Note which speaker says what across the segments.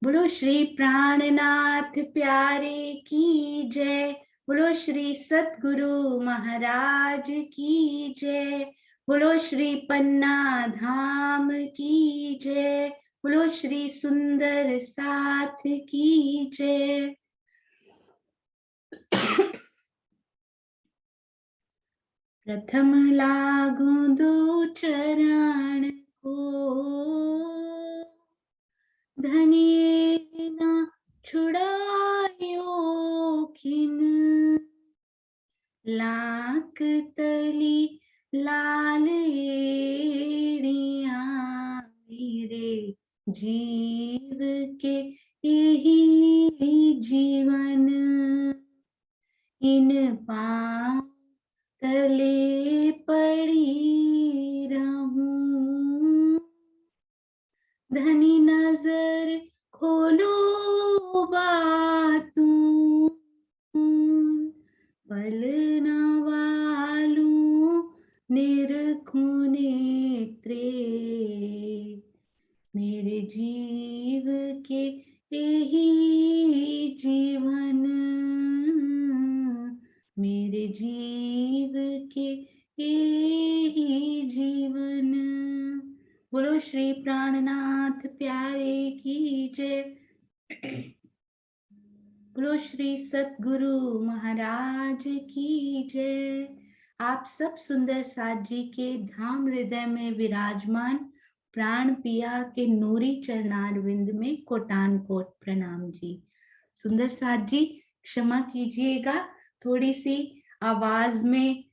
Speaker 1: बोलो श्री प्राणनाथ प्यारे की जय। बोलो श्री सतगुरु महाराज की जय। बोलो श्री पन्ना धाम की जय। बोलो श्री सुंदर साथ की जय। प्रथम लागू दो चरण को, धनिये न छुड़ायो खिन। लाख तली लाल एड़िया, मेरे जीव के यही जीवन। इन पांव तले पड़ी रहूं, धनी नजर खोलो बातूं। पल न वालूं निरखूं नेत्रे, मेरे जीव के यही जीवन। मेरे जीव के यही जीवन। बोलो श्री प्राणनाथ प्यारे की जय। बोलो श्री सतगुरु महाराज की जय। आप सब सुंदर साथ जी के धाम हृदय में विराजमान प्राण पिया के नूरी चरणारविंद में कोटान कोट प्रणाम जी। सुंदर साथ जी क्षमा कीजिएगा, थोड़ी सी आवाज में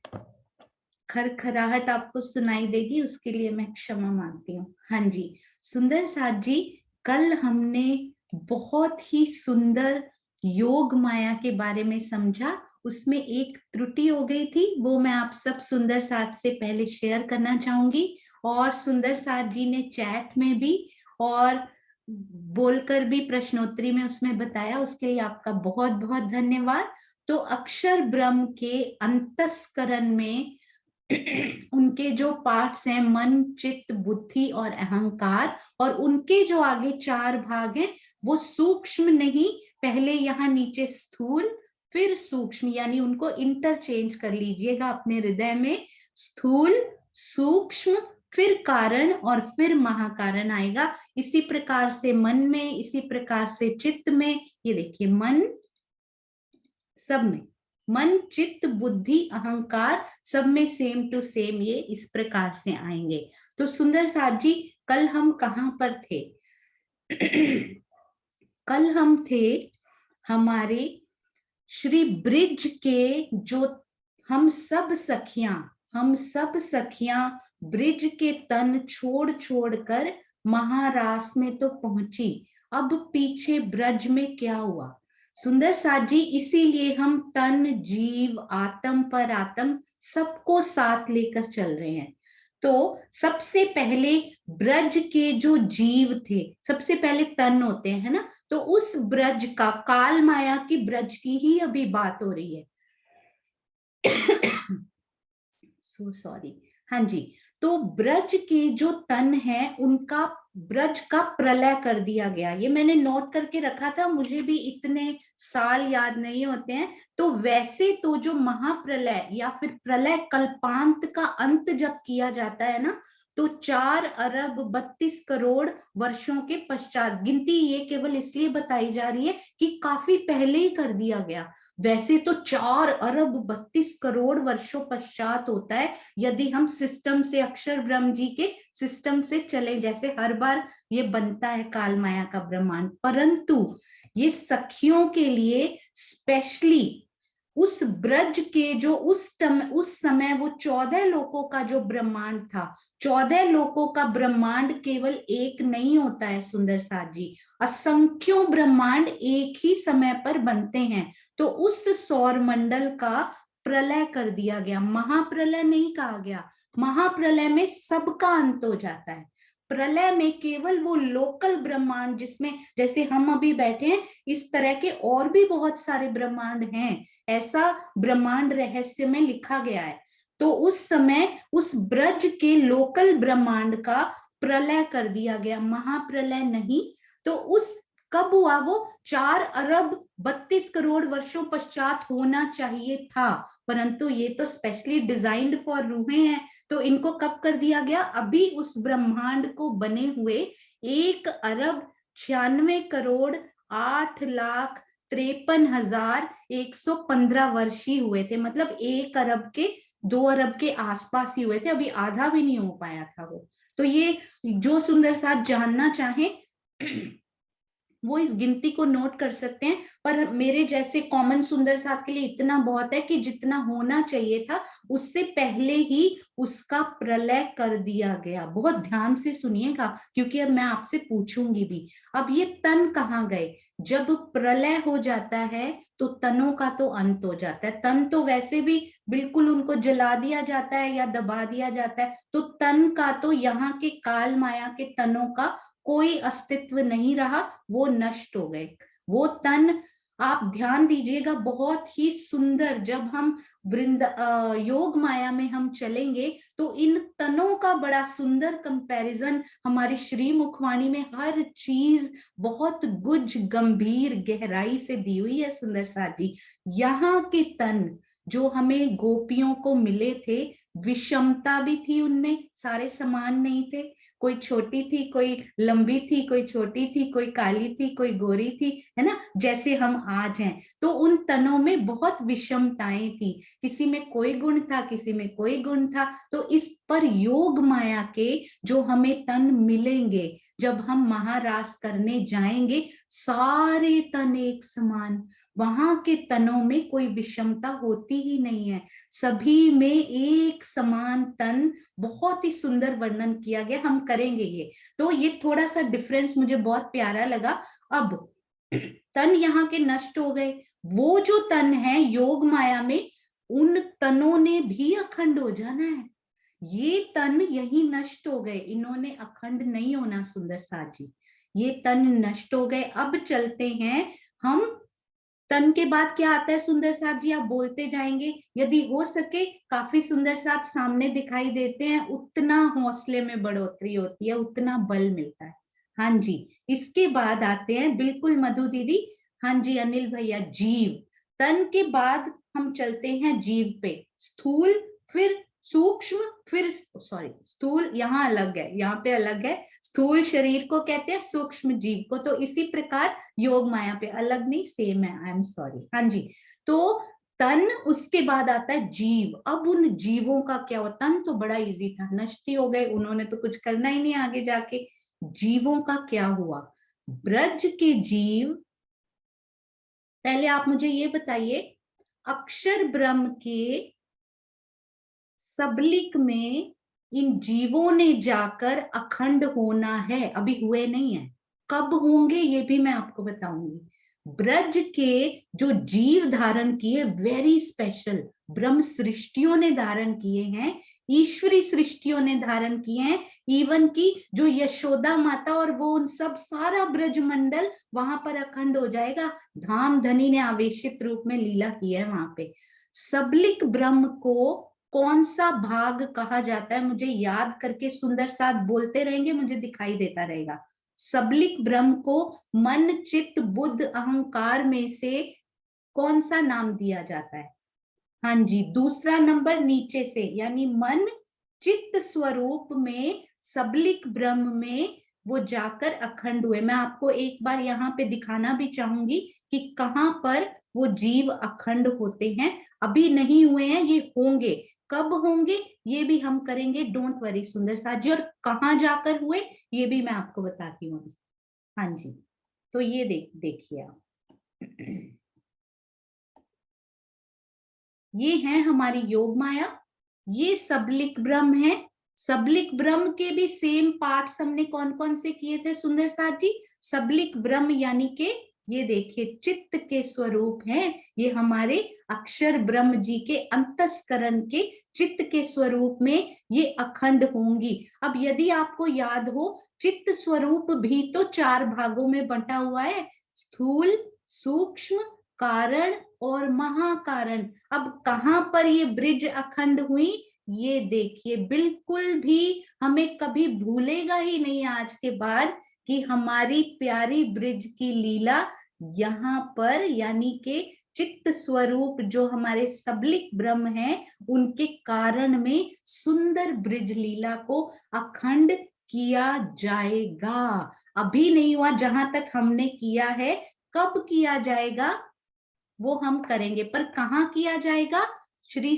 Speaker 1: खरखराहट आपको सुनाई देगी, उसके लिए मैं क्षमा मांगती हूँ। हाँ जी सुंदर साथ जी, कल हमने बहुत ही सुंदर योग माया के बारे में समझा। उसमें एक त्रुटि हो गई थी, वो मैं आप सब सुंदर साथ से पहले शेयर करना चाहूंगी। और सुंदर साथ जी ने चैट में भी और बोलकर भी प्रश्नोत्तरी में उसमें बताया, उसके लिए आपका बहुत बहुत धन्यवाद। तो अक्षर ब्रह्म के अंतस्करण में उनके जो पार्ट्स हैं मन चित्त बुद्धि और अहंकार, और उनके जो आगे चार भाग हैं वो सूक्ष्म नहीं, पहले यहाँ नीचे स्थूल फिर सूक्ष्म, यानी उनको इंटरचेंज कर लीजिएगा अपने हृदय में। स्थूल सूक्ष्म फिर कारण और फिर महाकारण आएगा। इसी प्रकार से मन में, इसी प्रकार से चित्त में, ये देखिए मन सब में, मन चित्त बुद्धि अहंकार सब में सेम टू सेम ये इस प्रकार से आएंगे। तो सुंदर साथ जी कल हम कहां पर थे? कल हम थे हमारे श्री ब्रिज के, जो हम सब सखियां ब्रिज के तन छोड़ छोड़कर महारास में तो पहुंची, अब पीछे ब्रज में क्या हुआ? सुंदर साथ जी इसीलिए हम तन जीव आत्म पर आत्म सबको साथ लेकर चल रहे हैं। तो सबसे पहले ब्रज के जो जीव थे, सबसे पहले तन होते हैं ना, तो उस ब्रज का, काल माया की ब्रज की ही अभी बात हो रही है। So sorry. हाँ जी, तो ब्रज के जो तन है उनका ब्रज का प्रलय कर दिया गया। ये मैंने नोट करके रखा था, मुझे भी इतने साल याद नहीं होते हैं। तो वैसे तो जो महाप्रलय या फिर प्रलय कल्पांत का अंत जब किया जाता है ना, तो 4 अरब 32 करोड़ वर्षों के पश्चात, गिनती ये केवल इसलिए बताई जा रही है कि काफी पहले ही कर दिया गया। वैसे तो 4 अरब 32 करोड़ वर्षों पश्चात होता है, यदि हम सिस्टम से, अक्षर ब्रह्म जी के सिस्टम से चले, जैसे हर बार ये बनता है काल माया का ब्रह्मांड। परंतु ये सखियों के लिए स्पेशली उस ब्रज के जो उस समय वो 14 लोकों का जो ब्रह्मांड था, 14 लोकों का ब्रह्मांड केवल एक नहीं होता है सुंदर साथ जी, असंख्यों ब्रह्मांड एक ही समय पर बनते हैं। तो उस सौर मंडल का प्रलय कर दिया गया, महाप्रलय नहीं कहा गया। महाप्रलय में सबका अंत हो जाता है, प्रलय में केवल वो लोकल ब्रह्मांड, जिसमें जैसे हम अभी बैठे हैं इस तरह के और भी बहुत सारे ब्रह्मांड हैं, ऐसा ब्रह्मांड रहस्य में लिखा गया है। तो उस समय उस ब्रज के लोकल ब्रह्मांड का प्रलय कर दिया गया, महाप्रलय नहीं। तो उसका कब हुआ वो? 4 अरब 32 करोड़ वर्षों पश्चात होना चाहिए था, परंतु ये तो स्पेशली डिजाइंड फॉर रूहें हैं, तो इनको कब कर दिया गया? अभी उस ब्रह्मांड को बने हुए 1 अरब 96 करोड़ 8 लाख 53,115 वर्ष ही हुए थे। मतलब 1 अरब के 2 अरब के आसपास ही हुए थे, अभी आधा भी नहीं हो पाया था वो। तो ये जो सुंदर साथ जानना चाहे वो इस गिनती को नोट कर सकते हैं, पर मेरे जैसे कॉमन सुंदर साथ के लिए इतना बहुत है कि जितना होना चाहिए था उससे पहले ही उसका प्रलय कर दिया गया। बहुत ध्यान से सुनिएगा, क्योंकि अब मैं आपसे पूछूंगी भी। अब ये तन कहाँ गए? जब प्रलय हो जाता है तो तनों का तो अंत हो जाता है। तन तो वैसे भी बिल्कुल उनको जला दिया जाता है या दबा दिया जाता है, तो तन का तो यहाँ के काल माया के तनों का कोई अस्तित्व नहीं रहा, वो नष्ट हो गए। वो तन, आप ध्यान दीजिएगा, बहुत ही सुंदर, जब हम योग माया में हम चलेंगे तो इन तनों का बड़ा सुंदर कंपैरिजन हमारी श्री मुखवाणी में हर चीज बहुत गुज गंभीर गहराई से दी हुई है सुंदर साथ जी। यहाँ के तन जो हमें गोपियों को मिले थे, विषमता भी थी उनमें, सारे समान नहीं थे। कोई छोटी थी, कोई लंबी थी, कोई छोटी थी, कोई काली थी, कोई गोरी थी, है ना, जैसे हम आज हैं। तो उन तनों में बहुत विषमताएं थी, किसी में कोई गुण था, किसी में कोई गुण था। तो इस पर योग माया के जो हमें तन मिलेंगे, जब हम महारास करने जाएंगे, सारे तन एक समान, वहां के तनों में कोई विषमता होती ही नहीं है, सभी में एक समान तन। बहुत ही सुंदर वर्णन किया गया, हम करेंगे ये। तो ये थोड़ा सा डिफरेंस मुझे बहुत प्यारा लगा। अब तन यहाँ के नष्ट हो गए, वो जो तन है योग माया में, उन तनों ने भी अखंड हो जाना है। ये तन यही नष्ट हो गए, इन्होंने अखंड नहीं होना सुंदर साथ जी। ये तन नष्ट हो गए। अब चलते हैं हम, तन के बाद क्या आता है सुंदर साथ जी? आप बोलते जाएंगे, यदि हो सके काफी सुंदर साथ सामने दिखाई देते हैं, उतना हौसले में बढ़ोतरी होती है, उतना बल मिलता है। हाँ जी, इसके बाद आते हैं, बिल्कुल मधु दीदी, हाँ जी अनिल भैया, जीव। तन के बाद हम चलते हैं जीव पे, स्थूल, फिर सूक्ष्म, फिर सॉरी स्थूल यहाँ अलग है, यहाँ पे अलग है, स्थूल शरीर को कहते हैं, सूक्ष्म जीव को। तो इसी प्रकार योग माया पे अलग नहीं, सेम है, आई एम सॉरी। हाँ जी, तो तन, उसके बाद आता है जीव। अब उन जीवों का क्या हुआ? तन तो बड़ा इजी था, नष्ट ही हो गए, उन्होंने तो कुछ करना ही नहीं आगे जाके। जीवों का क्या हुआ? ब्रज के जीव, पहले आप मुझे ये बताइए, अक्षर ब्रह्म के सबलिक में इन जीवों ने जाकर अखंड होना है, अभी हुए नहीं है, कब होंगे ये भी मैं आपको बताऊंगी। ब्रज के जो जीव धारण किए, वेरी स्पेशल, ब्रह्म सृष्टियों ने धारण किए हैं, ईश्वरी सृष्टियों ने धारण किए हैं, इवन की जो यशोदा माता और वो उन सब, सारा ब्रज मंडल वहां पर अखंड हो जाएगा। धाम धनी ने आवेशित रूप में लीला की है वहां पे। सबलिक ब्रह्म को कौन सा भाग कहा जाता है? मुझे याद करके सुंदर साथ बोलते रहेंगे, मुझे दिखाई देता रहेगा। सबलिक ब्रह्म को मन चित्त बुद्ध अहंकार में से कौन सा नाम दिया जाता है? हाँ जी, दूसरा नंबर नीचे से, यानी मन चित्त स्वरूप में सबलिक ब्रह्म में वो जाकर अखंड हुए। मैं आपको एक बार यहाँ पे दिखाना भी चाहूंगी कि कहाँ पर वो जीव अखंड होते हैं। अभी नहीं हुए हैं, ये होंगे। कब होंगे ये भी हम करेंगे, डोंट वरी सुंदर साथ जी। और कहाँ जाकर हुए ये भी मैं आपको बताती हूँ। हाँ जी, तो ये देखिए आप, ये है हमारी योग माया, ये सबलिक ब्रह्म है। सबलिक ब्रह्म के भी सेम पार्ट्स हमने कौन कौन से किए थे सुंदर साथ जी? सबलिक ब्रह्म यानी के ये देखिए चित्त के स्वरूप हैं, ये हमारे अक्षर ब्रह्म जी के अंतस्करण के चित्त के स्वरूप में ये अखंड होंगी। अब यदि आपको याद हो, चित्त स्वरूप भी तो 4 भागों में बंटा हुआ है, स्थूल, सूक्ष्म, कारण और महाकारण। अब कहां पर ये ब्रिज अखंड हुई? ये देखिए, बिल्कुल भी हमें कभी भूलेगा ही नहीं आज के बाद कि हमारी प्यारी ब्रिज की लीला यहाँ पर, यानी के चित्त स्वरूप जो हमारे सबलिक ब्रह्म है, उनके कारण में सुंदर ब्रिज लीला को अखंड किया जाएगा। अभी नहीं हुआ, जहां तक हमने किया है, कब किया जाएगा वो हम करेंगे, पर कहाँ किया जाएगा? श्री,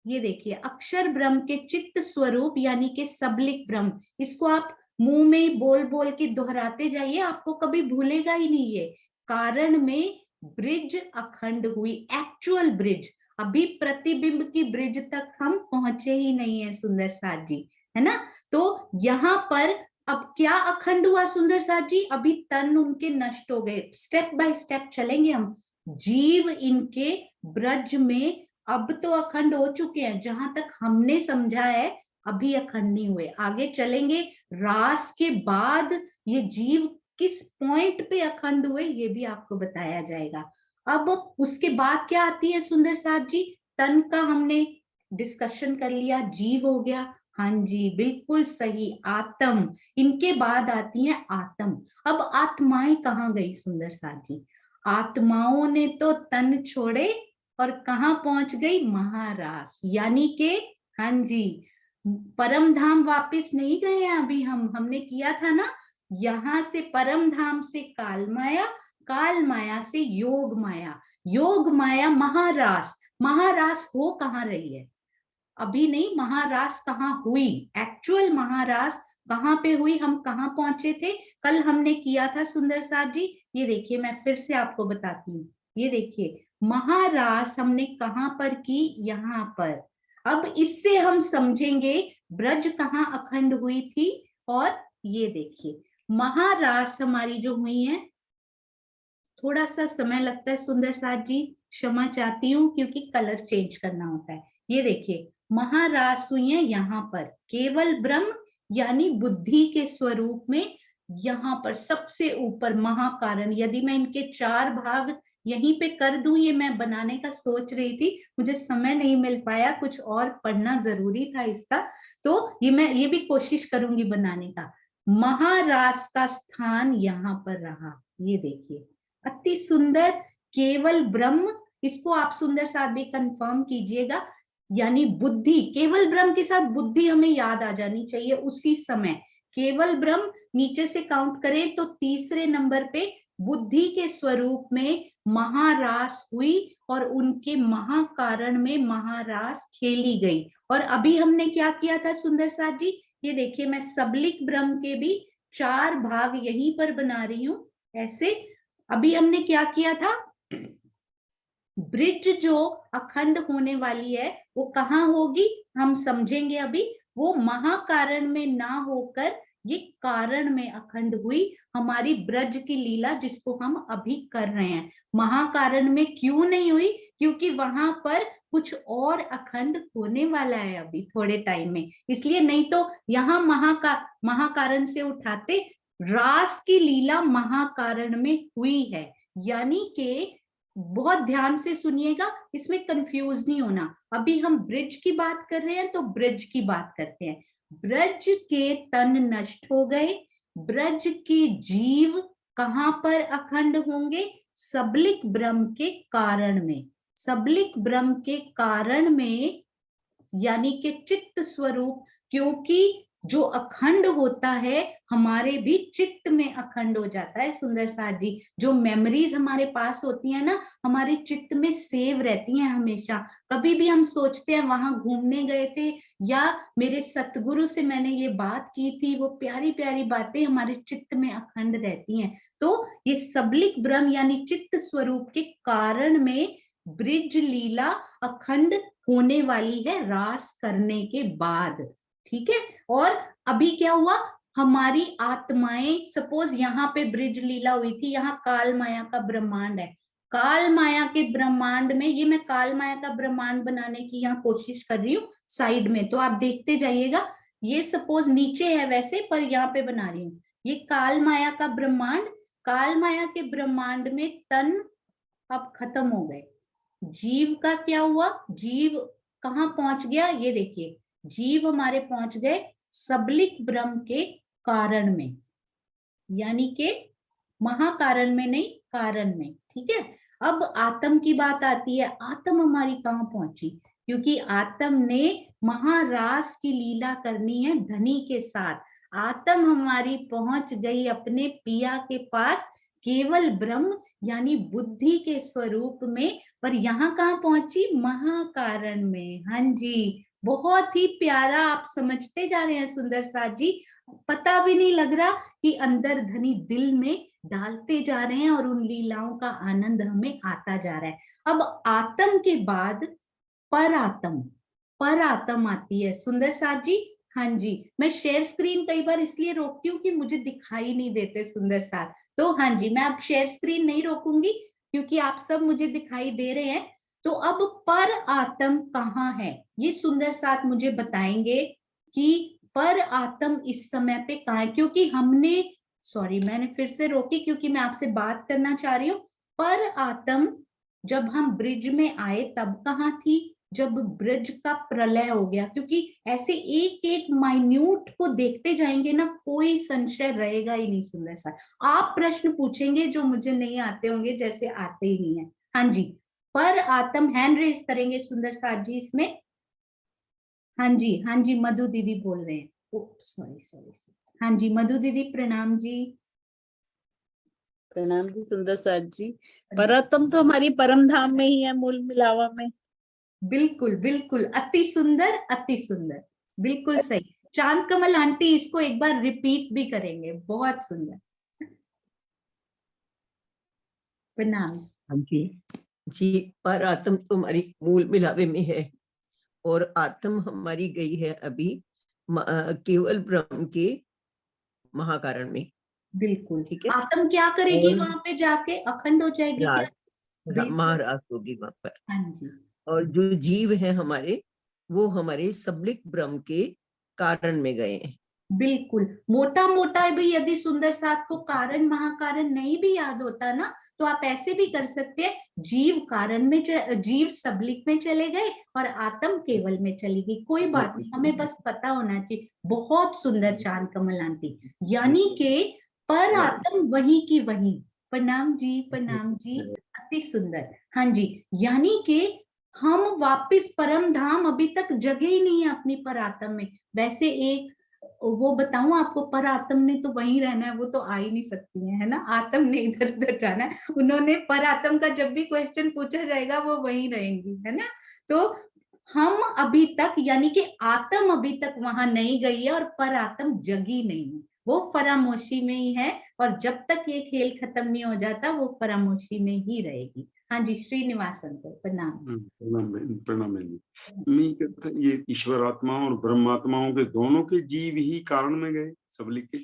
Speaker 1: ये देखिए, अक्षर ब्रह्म के चित्त स्वरूप यानी के सबलिक ब्रह्म, इसको आप मुंह में बोल बोल के दोहराते जाइए, आपको कभी भूलेगा ही नहीं ये। कारण में ब्रिज अखंड हुई, एक्चुअल ब्रिज। अभी प्रतिबिंब की ब्रिज तक हम पहुंचे ही नहीं है सुंदर साथ जी, है ना। तो यहाँ पर अब क्या अखंड हुआ सुंदर साथ जी? अभी तन उनके नष्ट हो गए, स्टेप बाय स्टेप चलेंगे हम। जीव इनके ब्रज में अब तो अखंड हो चुके हैं, जहां तक हमने समझा है अभी अखंड नहीं हुए, आगे चलेंगे। रास के बाद ये जीव किस पॉइंट पे अखंड हुए ये भी आपको बताया जाएगा। अब उसके बाद क्या आती है सुंदर साथ जी? तन का हमने डिस्कशन कर लिया, जीव हो गया, हाँ जी बिल्कुल सही, आत्म, इनके बाद आती है आत्म। अब आत्माएं कहाँ गई सुंदर साथ जी? आत्माओं ने तो तन छोड़े और कहाँ पहुंच गई? महारास, यानी के, हाँ जी, परम धाम वापिस नहीं गए हैं अभी, हमने किया था ना, यहां से परम धाम से काल माया, काल माया से योग माया, योग माया महारास। महारास हो कहाँ रही है? अभी नहीं, महारास कहाँ हुई, एक्चुअल महारास कहाँ पे हुई, हम कहाँ पहुंचे थे? कल हमने किया था सुंदर साथ जी, ये देखिए मैं फिर से आपको बताती हूँ, ये देखिए महारास हमने कहाँ पर की? यहाँ पर। अब इससे हम समझेंगे ब्रज कहाँ अखंड हुई थी। और ये देखिए महारास हमारी जो हुई है, थोड़ा सा समय लगता है सुंदर साथ जी, क्षमा चाहती हूँ क्योंकि कलर चेंज करना होता है। ये देखिए महारास हुई है यहाँ पर, केवल ब्रह्म यानी बुद्धि के स्वरूप में, यहाँ पर सबसे ऊपर महाकारण। यदि मैं इनके 4 भाग यहीं पे कर दूं, ये मैं बनाने का सोच रही थी, मुझे समय नहीं मिल पाया, कुछ और पढ़ना जरूरी था इसका, तो ये मैं ये भी कोशिश करूंगी बनाने का। महारास का स्थान यहाँ पर रहा, ये देखिए अति सुंदर, केवल ब्रह्म, इसको आप सुंदर साथ भी कंफर्म कीजिएगा, यानी बुद्धि, केवल ब्रह्म के साथ बुद्धि हमें याद आ जानी चाहिए उसी समय। केवल ब्रह्म, नीचे से काउंट करें तो तीसरे नंबर पे बुद्धि के स्वरूप में महारास हुई और उनके महाकारण में महारास खेली गई। और अभी हमने क्या किया था सुंदर साथ जी? ये देखिए मैं सबलिक ब्रह्म के भी 4 भाग यहीं पर बना रही हूं ऐसे। अभी हमने क्या किया था? ब्रिज जो अखंड होने वाली है वो कहाँ होगी, हम समझेंगे अभी। वो महाकारण में ना होकर ये कारण में अखंड हुई, हमारी ब्रज की लीला जिसको हम अभी कर रहे हैं। महाकारण में क्यों नहीं हुई? क्योंकि वहां पर कुछ और अखंड होने वाला है अभी थोड़े टाइम में, इसलिए। नहीं तो यहाँ महाकारण से उठाते, रास की लीला महाकारण में हुई है, यानी के बहुत ध्यान से सुनिएगा, इसमें कंफ्यूज नहीं होना। अभी हम ब्रिज की बात कर रहे हैं तो ब्रिज की बात करते हैं। ब्रज के तन नष्ट हो गए, ब्रज के जीव कहां पर अखंड होंगे? सबलिक ब्रह्म के कारण में, सबलिक ब्रह्म के कारण में, यानी कि चित्त स्वरूप, क्योंकि जो अखंड होता है हमारे भी चित्त में अखंड हो जाता है सुंदर साथ जी। जो मेमोरीज हमारे पास होती है ना, हमारे चित्त में सेव रहती हैं हमेशा। कभी भी हम सोचते हैं वहां घूमने गए थे या मेरे सतगुरु से मैंने ये बात की थी, वो प्यारी प्यारी बातें हमारे चित्त में अखंड रहती हैं। तो ये सबलिक ब्रह्म यानी चित्त स्वरूप के कारण में ब्रिज लीला अखंड होने वाली है रास करने के बाद, ठीक है। और अभी क्या हुआ? हमारी आत्माएं, सपोज यहाँ पे ब्रिज लीला हुई थी, यहाँ काल माया का ब्रह्मांड है, काल माया के ब्रह्मांड में, ये मैं काल माया का ब्रह्मांड बनाने की यहाँ कोशिश कर रही हूँ साइड में, तो आप देखते जाइएगा। ये सपोज नीचे है वैसे, पर यहाँ पे बना रही हूँ, ये काल माया का ब्रह्मांड। काल माया के ब्रह्मांड में तन अब खत्म हो गए, जीव का क्या हुआ? जीव कहाँ पहुंच गया? ये देखिए जीव हमारे पहुंच गए सबलिक ब्रह्म के कारण में, यानी कि महाकारण में नहीं, कारण में। ठीक है, अब आत्म की बात आती है। आत्म हमारी कहाँ पहुंची? क्योंकि आत्म ने महारास की लीला करनी है धनी के साथ। आत्म हमारी पहुंच गई अपने पिया के पास केवल ब्रह्म यानी बुद्धि के स्वरूप में, पर यहाँ कहाँ पहुंची? महाकारण में। हाँ जी, बहुत ही प्यारा, आप समझते जा रहे हैं सुंदर साथ जी। पता भी नहीं लग रहा कि अंदर धनी दिल में डालते जा रहे हैं और उन लीलाओं का आनंद हमें आता जा रहा है। अब आत्म के बाद पर आत्म, पर आत्म आती है सुंदर साथ जी। हाँ जी, मैं शेयर स्क्रीन कई बार इसलिए रोकती हूँ कि मुझे दिखाई नहीं देते सुंदर साथ। तो हाँ जी, मैं अब शेयर स्क्रीन नहीं रोकूंगी क्योंकि आप सब मुझे दिखाई दे रहे हैं। तो अब पर आत्म कहाँ है ये सुंदर साथ मुझे बताएंगे कि पर आत्म इस समय पे कहाँ है। क्योंकि हमने, सॉरी मैंने फिर से रोकी क्योंकि मैं आपसे बात करना चाह रही हूँ। पर आत्म जब हम ब्रिज में आए तब कहाँ थी? जब ब्रज का प्रलय हो गया। क्योंकि ऐसे एक एक माइन्यूट को देखते जाएंगे ना, कोई संशय रहेगा ही नहीं सुंदर सा। आप प्रश्न पूछेंगे जो मुझे नहीं आते होंगे, जैसे आते ही नहीं है। हाँ जी, पर आत्म हैंड रेस करेंगे सुंदर साथ जी इसमें। हाँ जी, हाँ जी, मधु दीदी बोल रहे हैं। ओ सॉरी सॉरी सॉरी। हाँ जी मधु दीदी, प्रणाम जी।
Speaker 2: प्रणाम जी सुंदर साथ जी। परतम तो हमारी परम धाम में ही है, मूल मिलावा में।
Speaker 1: बिल्कुल बिल्कुल, अति सुंदर अति सुंदर, बिल्कुल सही। चांद कमल आंटी इसको एक बार रिपीट भी करेंगे, बहुत सुंदर। प्रणाम।
Speaker 3: हाँ जी जी। पर आत्म तो हमारी मूल मिलावे में है और आत्म हमारी गई है अभी केवल ब्रह्म के महाकारण में।
Speaker 1: बिल्कुल,
Speaker 3: ठीक है,
Speaker 1: आत्म क्या करेगी
Speaker 3: और
Speaker 1: वहां पे जाके? अखंड हो जाएगी क्या? बिल्कुल।
Speaker 3: महाराज होगी वहां पर।
Speaker 1: हाँ जी,
Speaker 3: और जो जीव है हमारे, वो हमारे सबलिक ब्रह्म के कारण में गए हैं।
Speaker 1: बिल्कुल। मोटा मोटा भी यदि सुंदर साथ को कारण महाकारण नहीं भी याद होता ना, तो आप ऐसे भी कर सकते हैं, जीव कारण में जीव सबलिक में चले गए और आत्म केवल में चली गई। कोई बात नहीं, हमें बस पता होना चाहिए। बहुत सुंदर चांद कमल आंटी। यानी के पर आत्म वही की वही। प्रणाम जी, प्रणाम जी, अति सुंदर। हाँ जी, यानी के हम वापिस परम धाम अभी तक जगह ही नहीं है अपनी पर आत्म में। वैसे एक वो बताऊं आपको, पर आत्म ने तो वहीं रहना है, वो तो आ ही नहीं सकती है ना, आत्म ने इधर उधर जाना है। उन्होंने पर आत्म का जब भी क्वेश्चन पूछा जाएगा वो वहीं रहेंगी, है ना। तो हम अभी तक, यानी कि आत्म अभी तक वहां नहीं गई है और पर आत्म जगी नहीं है, वो फरामोशी में ही है। और जब तक ये खेल खत्म नहीं हो जाता वो फरामोशी में ही रहेगी। हाँ जी, श्रीनिवास अंकल, प्रणाम।
Speaker 4: प्रणाम प्रणाम बहन। मैं कहता ये ईश्वर आत्मा और ब्रह्मात्माओं के दोनों के जीव ही कारण में गए सबलिक के।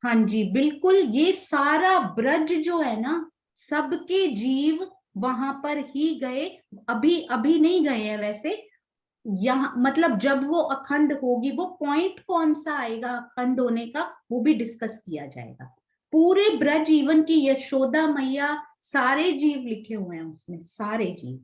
Speaker 1: हाँ जी बिल्कुल, ये सारा ब्रज जो है ना, सबके जीव वहां पर ही गए। अभी अभी नहीं गए हैं वैसे। यहाँ मतलब जब वो अखंड होगी, वो पॉइंट कौन सा आएगा अखंड होने का, वो भी डिस्कस किया जाएगा। पूरे ब्रज जीवन की यशोदा मैया, सारे जीव लिखे हुए हैं उसमें, सारे जीव।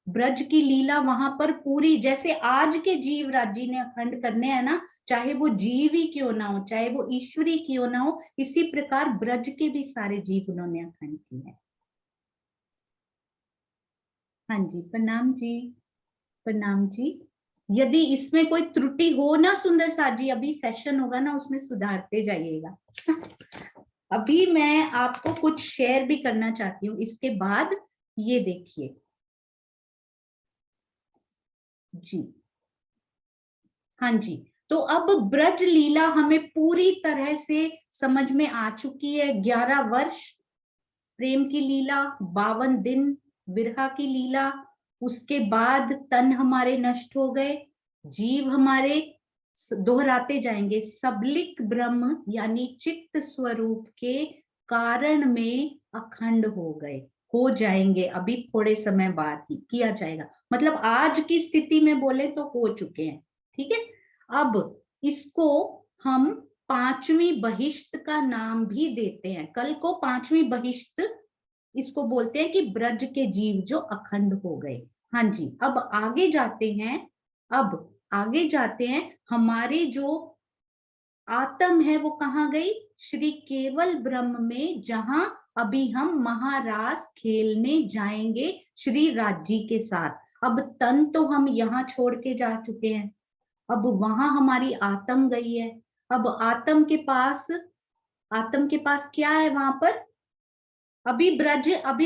Speaker 1: ब्रज की लीला वहां पर पूरी, जैसे आज के जीव राज्य ने अखंड करने हैं ना, चाहे वो जीव ही क्यों ना हो, चाहे वो ईश्वरी क्यों ना हो, इसी प्रकार ब्रज के भी सारे जीव उन्होंने अखंड किए हैं। हाँ जी, प्रणाम जी, प्रणाम जी। यदि इसमें कोई त्रुटि हो ना सुंदर साथ जी, अभी सेशन होगा ना, उसमें सुधारते जाइएगा। अभी मैं आपको कुछ शेयर भी करना चाहती हूँ इसके बाद। ये देखिए जी, हाँ जी। तो अब ब्रज लीला हमें पूरी तरह से समझ में आ चुकी है। 11 वर्ष प्रेम की लीला, 52 दिन विरहा की लीला, उसके बाद तन हमारे नष्ट हो गए, जीव हमारे दोहराते जाएंगे सबलिक ब्रह्म यानी चित्त स्वरूप के कारण में अखंड हो जाएंगे। अभी थोड़े समय बाद ही किया जाएगा, मतलब आज की स्थिति में बोले तो हो चुके हैं। ठीक है, अब इसको हम पांचवी बहिष्ट का नाम भी देते हैं। कल को पांचवी बहिष्ट इसको बोलते हैं कि ब्रज के जीव जो अखंड हो गए। हाँ जी, अब आगे जाते हैं। अब आगे जाते हैं, हमारे जो आत्म है वो कहाँ गई? श्री केवल ब्रह्म में, जहां अभी हम महारास खेलने जाएंगे श्री राज्य के साथ। अब तन तो हम यहाँ छोड़ के जा चुके हैं, अब वहां हमारी आत्म गई है। अब आत्म के पास क्या है वहां पर? अभी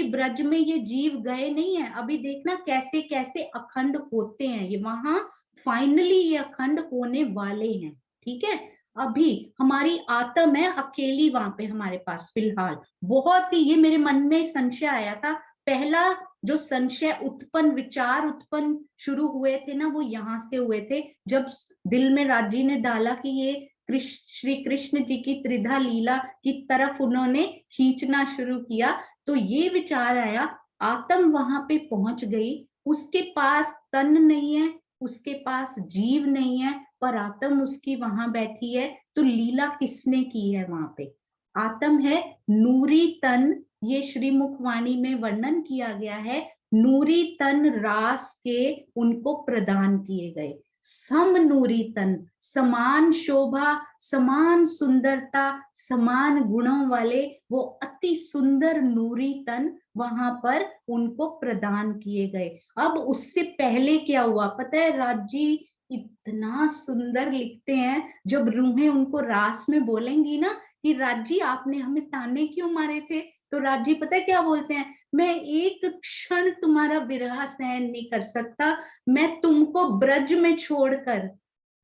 Speaker 1: ब्रज में ये जीव गए नहीं है। अभी देखना कैसे कैसे अखंड होते हैं ये, वहां फाइनली ये अखंड होने वाले हैं। ठीक है, अभी हमारी आत्म है अकेली वहां पे हमारे पास फिलहाल। बहुत ही, ये मेरे मन में संशय आया था, पहला जो संशय उत्पन्न, विचार उत्पन्न शुरू हुए थे ना, वो यहाँ से हुए थे, जब दिल में राजी ने डाला कि ये श्री कृष्ण जी की त्रिधा लीला की तरफ उन्होंने खींचना शुरू किया, तो ये विचार आया, आत्म वहां पे पहुंच गई, उसके पास तन नहीं है, उसके पास जीव नहीं है, पर आत्म उसकी वहां बैठी है। तो लीला किसने की है वहां पे? आत्म है नूरी तन, ये श्रीमुखवाणी में वर्णन किया गया है, नूरी तन रास के उनको प्रदान किए गए। सम नूरी तन, समान शोभा, समान सुंदरता, समान गुणों वाले वो अति सुंदर नूरी तन वहां पर उनको प्रदान किए गए। अब उससे पहले क्या हुआ पता है? राजी इतना सुंदर लिखते हैं, जब रूहें उनको रास में बोलेंगी ना कि राजी आपने हमें ताने क्यों मारे थे, तो राजी पता है क्या बोलते हैं? मैं एक क्षण तुम्हारा विरह सहन नहीं कर सकता, मैं तुमको ब्रज में छोड़कर,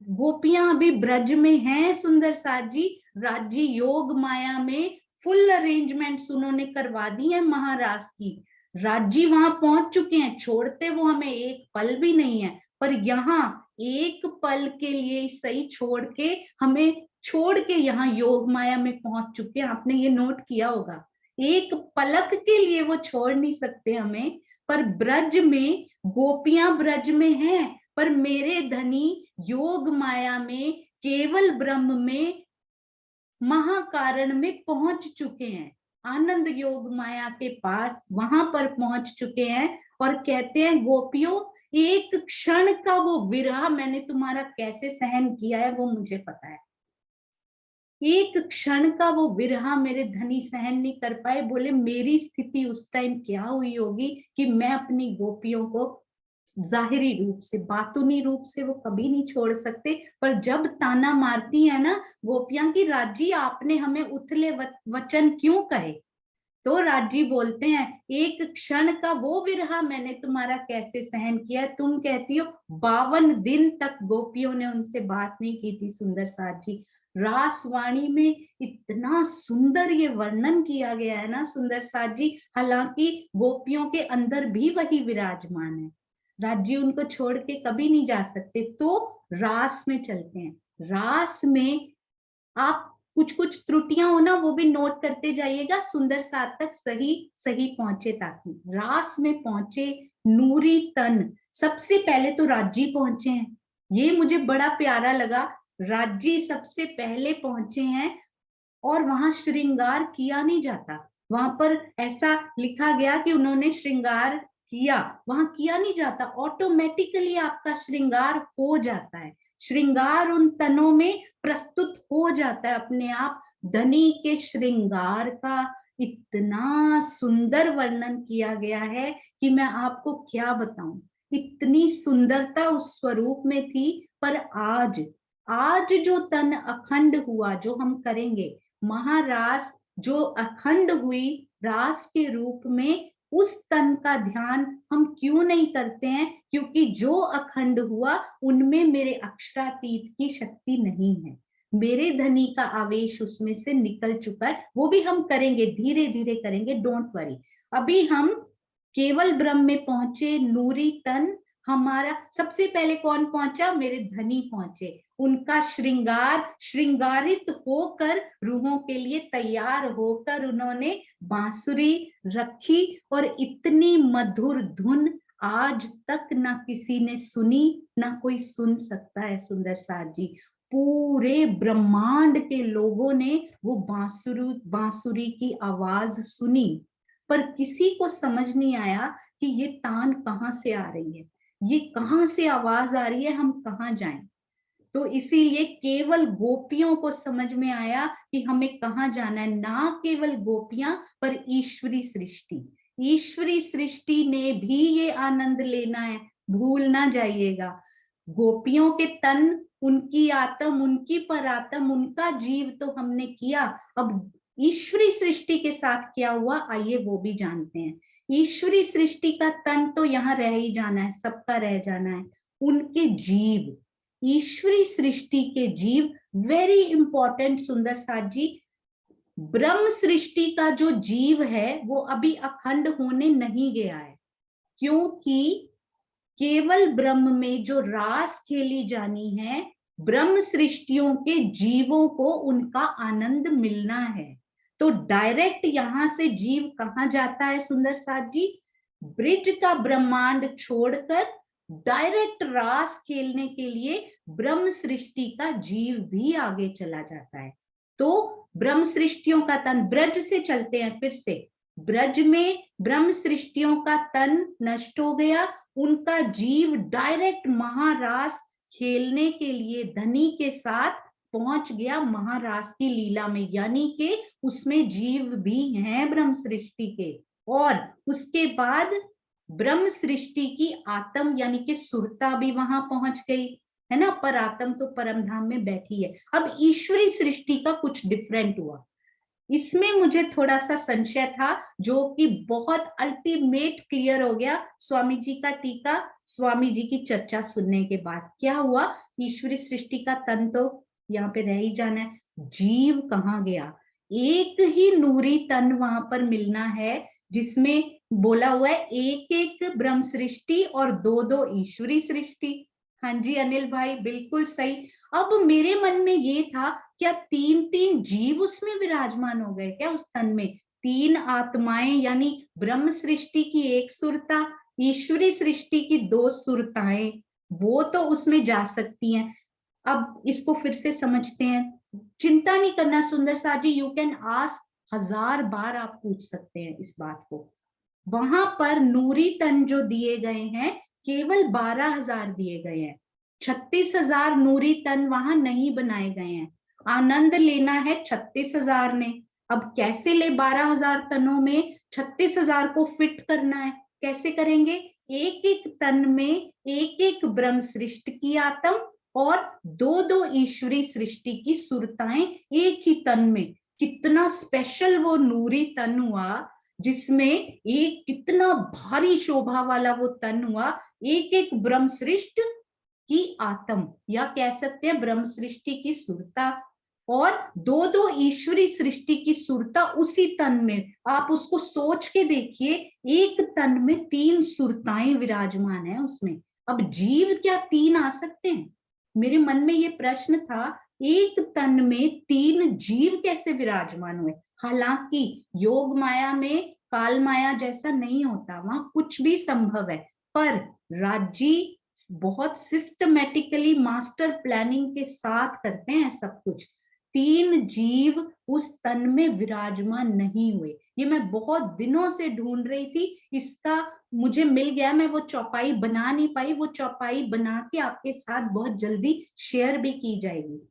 Speaker 1: गोपियां अभी ब्रज में हैं सुंदर साथ जी, राजी योग माया में फुल अरेंजमेंट्स उन्होंने करवा दी है महाराज की, राजी वहां पहुंच चुके हैं, छोड़ते वो हमें एक पल भी नहीं है, पर यहाँ एक पल के लिए सही छोड़ के, हमें छोड़ के यहाँ योग माया में पहुंच चुके हैं। आपने ये नोट किया होगा, एक पलक के लिए वो छोड़ नहीं सकते हमें, पर ब्रज में, गोपियां ब्रज में हैं, पर मेरे धनी योग माया में, केवल ब्रह्म में, महाकारण में पहुंच चुके हैं, आनंद योग माया के पास वहां पर पहुंच चुके हैं। और कहते हैं गोपियों, एक क्षण का वो विरह मैंने तुम्हारा कैसे सहन किया है वो मुझे पता है, एक क्षण का वो विरह मेरे धनी सहन नहीं कर पाए। बोले मेरी स्थिति उस टाइम क्या हुई होगी कि मैं अपनी गोपियों को जाहिरी रूप से, बातूनी रूप से वो कभी नहीं छोड़ सकते, पर जब ताना मारती है ना गोपियां की, राजी आपने हमें उथले वचन क्यों कहे, तो राजी बोलते हैं एक क्षण का वो विरह मैंने तुम्हारा कैसे सहन किया। तुम कहती हो 52 दिन तक गोपियों ने उनसे बात नहीं की थी। सुंदर साथ जी, रासवाणी में इतना सुंदर ये वर्णन किया गया है ना सुंदर साथ जी, हालांकि गोपियों के अंदर भी वही विराजमान है, राज्य उनको छोड़ के कभी नहीं जा सकते। तो रास में चलते हैं, रास में आप कुछ कुछ त्रुटियां हो ना वो भी नोट करते जाइएगा, सुंदर साथ तक सही सही पहुंचे, ताकि रास में पहुंचे नूरी तन। सबसे पहले तो राजी पहुंचे हैं, ये मुझे बड़ा प्यारा लगा, राजी सबसे पहले पहुंचे हैं, और वहां श्रृंगार किया नहीं जाता, वहां पर ऐसा लिखा गया कि उन्होंने श्रृंगार किया, वहां किया नहीं जाता, ऑटोमेटिकली आपका श्रृंगार हो जाता है, श्रृंगार उन तनों में प्रस्तुत हो जाता है अपने आप। धनी के श्रृंगार का इतना सुंदर वर्णन किया गया है कि मैं आपको क्या बताऊं, इतनी सुंदरता उस स्वरूप में थी। पर आज जो तन अखंड हुआ, जो हम करेंगे महारास, जो अखंड हुई रास के रूप में, उस तन का ध्यान हम क्यों नहीं करते हैं? क्योंकि जो अखंड हुआ उनमें मेरे अक्षरातीत की शक्ति नहीं है, मेरे धनी का आवेश उसमें से निकल चुका है। वो भी हम करेंगे, धीरे धीरे करेंगे, डोंट वरी। अभी हम केवल ब्रह्म में पहुंचे, नूरी तन हमारा, सबसे पहले कौन पहुंचा? मेरे धनी पहुंचे, उनका श्रृंगार, श्रृंगारित होकर रूहों के लिए तैयार होकर उन्होंने बांसुरी रखी, और इतनी मधुर धुन आज तक ना किसी ने सुनी, ना कोई सुन सकता है। सुंदर साथ जी, पूरे ब्रह्मांड के लोगों ने वो बांसुरी की आवाज सुनी, पर किसी को समझ नहीं आया कि ये तान कहाँ से आ रही है, ये कहाँ से आवाज आ रही है, हम कहाँ जाएं। तो इसीलिए केवल गोपियों को समझ में आया कि हमें कहाँ जाना है, ना केवल गोपियां पर ईश्वरी सृष्टि। ईश्वरी सृष्टि ने भी ये आनंद लेना है, भूल ना जाइएगा। गोपियों के तन, उनकी आत्म, उनकी परात्म, उनका जीव तो हमने किया। अब ईश्वरी सृष्टि के साथ क्या हुआ, आइए वो भी जानते हैं। ईश्वरी सृष्टि का तन तो यहाँ रह ही जाना है, सबका रह जाना है। उनके जीव, ईश्वरी सृष्टि के जीव, वेरी इंपॉर्टेंट सुंदर साथ जी, ब्रह्म सृष्टि का जो जीव है वो अभी अखंड होने नहीं गया है, क्योंकि केवल ब्रह्म में जो रास खेली जानी है, ब्रह्म सृष्टियों के जीवों को उनका आनंद मिलना है। तो डायरेक्ट यहां से जीव कहाँ जाता है सुंदर साथ जी, ब्रिज का ब्रह्मांड छोड़कर डायरेक्ट रास खेलने के लिए ब्रह्म सृष्टि का जीव भी आगे चला जाता है। तो ब्रह्म सृष्टियों का तन, ब्रज से चलते हैं फिर से, ब्रज में ब्रह्म सृष्टियों का तन नष्ट हो गया, उनका जीव डायरेक्ट महारास खेलने के लिए धनी के साथ पहुंच गया महारास की लीला में, यानी कि उसमें जीव भी हैं ब्रह्म सृष्टि के। और उसके बाद ब्रह्म सृष्टि की आत्म यानी कि सुरता भी वहां पहुंच गई है ना, पर आत्म तो परम धाम में बैठी है। अब ईश्वरी सृष्टि का कुछ डिफरेंट हुआ, इसमें मुझे थोड़ा सा संशय था, जो कि बहुत अल्टीमेट क्लियर हो गया स्वामी जी का टीका, स्वामी जी की चर्चा सुनने के बाद। क्या हुआ, ईश्वरी सृष्टि का तन तो यहाँ पे रह ही जाना है, जीव कहाँ गया, एक ही नूरी तन वहां पर मिलना है, जिसमें बोला हुआ है एक एक ब्रह्म सृष्टि और दो दो ईश्वरी सृष्टि। हाँ जी अनिल भाई बिल्कुल सही। अब मेरे मन में ये था, क्या तीन तीन जीव उसमें विराजमान हो गए क्या उस तन में, तीन आत्माएं, यानी ब्रह्म सृष्टि की एक सुरता, ईश्वरी सृष्टि की दो सुरताएं, वो तो उसमें जा सकती हैं। अब इसको फिर से समझते हैं, चिंता नहीं करना सुंदर साथ जी, यू कैन आस्क, 1000 बार आप पूछ सकते हैं इस बात को। वहां पर नूरी तन जो दिए गए हैं केवल 12,000 दिए गए हैं, 36,000 नूरी तन वहां नहीं बनाए गए हैं। आनंद लेना है 36,000 ने, अब कैसे ले 12,000 तनों में 36,000 को फिट करना है, कैसे करेंगे, एक एक तन में एक एक ब्रह्म सृष्टि की आत्म और दो दो ईश्वरी सृष्टि की सुरताएं एक ही तन में। कितना स्पेशल वो नूरी तन हुआ, जिसमें एक कितना भारी शोभा वाला वो तन हुआ, एक एक ब्रह्म सृष्टि की आत्म, या कह सकते हैं ब्रह्म सृष्टि की सुरता, और दो दो ईश्वरी सृष्टि की सुरता उसी तन में। आप उसको सोच के देखिए, एक तन में 3 सुरताएं विराजमान है उसमें। अब जीव क्या 3 आ सकते हैं, मेरे मन में ये प्रश्न था, एक तन में 3 जीव कैसे विराजमान हुए। हालांकि योग माया में काल माया जैसा नहीं होता, वहां कुछ भी संभव है, पर राज्य बहुत सिस्टमेटिकली मास्टर प्लानिंग के साथ करते हैं सब कुछ। 3 जीव उस तन में विराजमान नहीं हुए, ये मैं बहुत दिनों से ढूंढ रही थी, इसका मुझे मिल गया। मैं वो चौपाई बना नहीं पाई, वो चौपाई बना के आपके साथ बहुत जल्दी शेयर भी की जाएगी।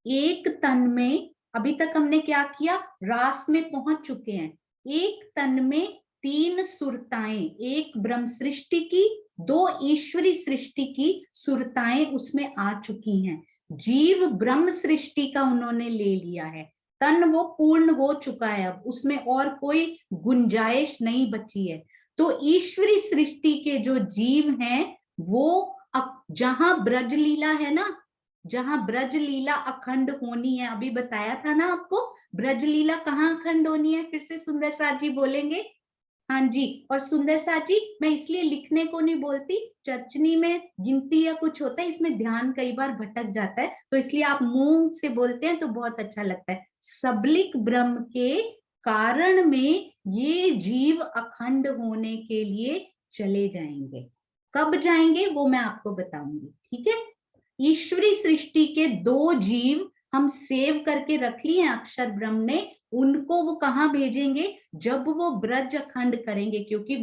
Speaker 1: एक तन में अभी तक हमने क्या किया, रास में पहुंच चुके हैं, एक तन में 3 सुरताएं, एक ब्रह्म सृष्टि की, 2 ईश्वरी सृष्टि की सुरताएं उसमें आ चुकी हैं। जीव ब्रह्म सृष्टि का उन्होंने ले लिया है, तन वो पूर्ण हो चुका है, अब उसमें और कोई गुंजाइश नहीं बची है। तो ईश्वरी सृष्टि के जो जीव हैं वो अब जहां ब्रज लीला है ना, जहां ब्रज लीला अखंड होनी है, अभी बताया था ना आपको, ब्रज लीला कहाँ अखंड होनी है, फिर से सुंदर साथ जी बोलेंगे। हाँ जी, और सुंदर साथ जी मैं इसलिए लिखने को नहीं बोलती, चर्चनी में गिनती या कुछ होता है, इसमें ध्यान कई बार भटक जाता है, तो इसलिए आप मुंह से बोलते हैं तो बहुत अच्छा लगता है। सबलिक ब्रह्म के कारण में ये जीव अखंड होने के लिए चले जाएंगे, कब जाएंगे वो मैं आपको बताऊंगी, ठीक है। ईश्वरी सृष्टि के 2 जीव हम सेव करके रख लिए अक्षर ब्रह्म ने, उनको वो कहाँ भेजेंगे? जब वो ब्रज अखंड करेंगे, क्योंकि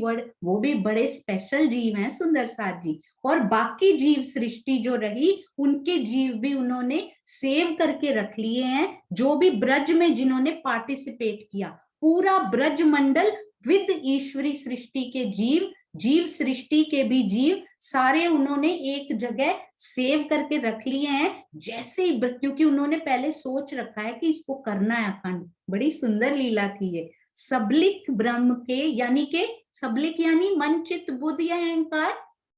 Speaker 1: वो भी बड़े स्पेशल जीव हैं सुंदर साथ जी। और बाकी जीव सृष्टि जो रही, उनके जीव भी उन्होंने सेव करके रख लिए हैं, जो भी ब्रज में जिन्होंने पार्टिसिपेट किया। पूरा ब्रज मंडल विद ईश्वरी सृष्टि के जीव, जीव सृष्टि के भी जीव, सारे उन्होंने एक जगह सेव करके रख लिए हैं। जैसे ही, क्योंकि उन्होंने पहले सोच रखा है कि इसको करना है अखंड। बड़ी सुंदर लीला थी ये। सबलिक ब्रह्म के, यानी के सबलिक यानी मन चित्त बुद्धि या अहंकार,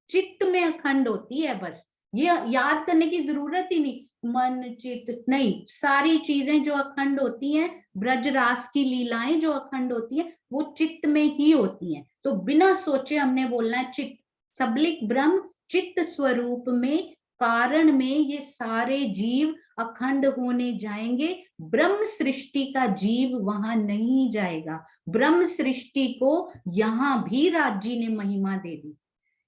Speaker 1: चित्त में अखंड होती है। बस ये याद करने की जरूरत ही नहीं, मन चित्त नहीं, सारी चीजें जो अखंड होती हैं, ब्रज रास की लीलाएं जो अखंड होती हैं, वो चित्त में ही होती हैं। तो बिना सोचे हमने बोलना है चित्त। सबलिक ब्रह्म चित्त स्वरूप में, कारण में ये सारे जीव अखंड होने जाएंगे। ब्रह्म सृष्टि का जीव वहां नहीं जाएगा। ब्रह्म सृष्टि को यहां भी राज जी ने महिमा दे दी।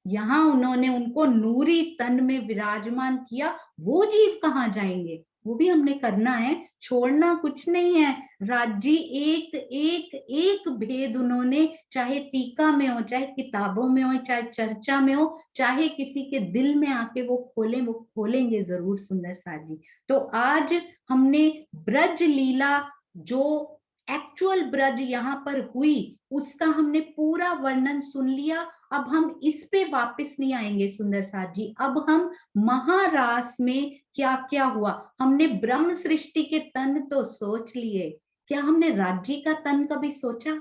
Speaker 1: यहाँ उन्होंने उनको नूरी तन में विराजमान किया। वो जीव कहाँ जाएंगे? वो भी हमने करना है, छोड़ना कुछ नहीं है। राज्य एक एक एक भेद उन्होंने, चाहे टीका में हो, चाहे किताबों में हो, चाहे चर्चा में हो, चाहे किसी के दिल में आके वो खोलें, वो खोलेंगे जरूर सुंदर साथ जी। तो आज हमने ब्रज लीला, जो एक्चुअल ब्रज यहाँ पर हुई, उसका हमने पूरा वर्णन सुन लिया। अब हम इस पे वापस नहीं आएंगे सुंदर साथ जी। अब हम महारास में क्या क्या हुआ, हमने ब्रह्म सृष्टि के तन तो सोच लिए, क्या हमने राज्य का तन कभी सोचा?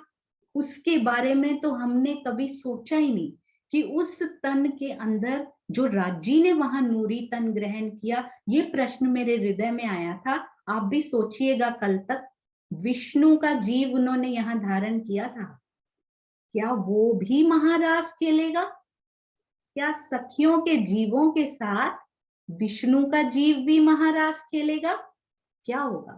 Speaker 1: उसके बारे में तो हमने कभी सोचा ही नहीं कि उस तन के अंदर जो राज्य ने वहां नूरी तन ग्रहण किया। ये प्रश्न मेरे हृदय में आया था, आप भी सोचिएगा कल तक। विष्णु का जीव उन्होंने यहाँ धारण किया था, क्या वो भी महारास खेलेगा? क्या सखियों के जीवों के साथ विष्णु का जीव भी महारास खेलेगा? क्या होगा?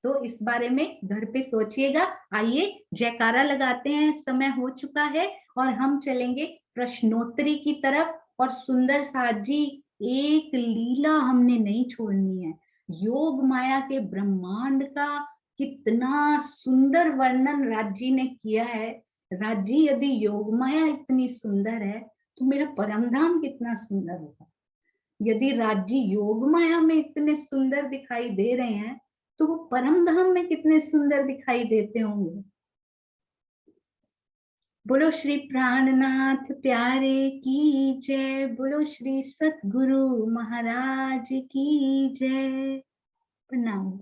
Speaker 1: तो इस बारे में घर पे सोचिएगा। आइए जयकारा लगाते हैं, समय हो चुका है और हम चलेंगे प्रश्नोत्तरी की तरफ। और सुंदर साथ जी, एक लीला हमने नहीं छोड़नी है। योग माया के ब्रह्मांड का कितना सुंदर वर्णन राज्य ने किया है। राज्य, यदि योग माया इतनी सुंदर है तो मेरा परम धाम कितना सुंदर होगा। यदि राज्य योग माया में इतने सुंदर दिखाई दे रहे हैं, तो वो परम धाम में कितने सुंदर दिखाई देते होंगे। बोलो श्री प्राणनाथ प्यारे की जय। बोलो श्री सतगुरु महाराज की जय। प्रणाम।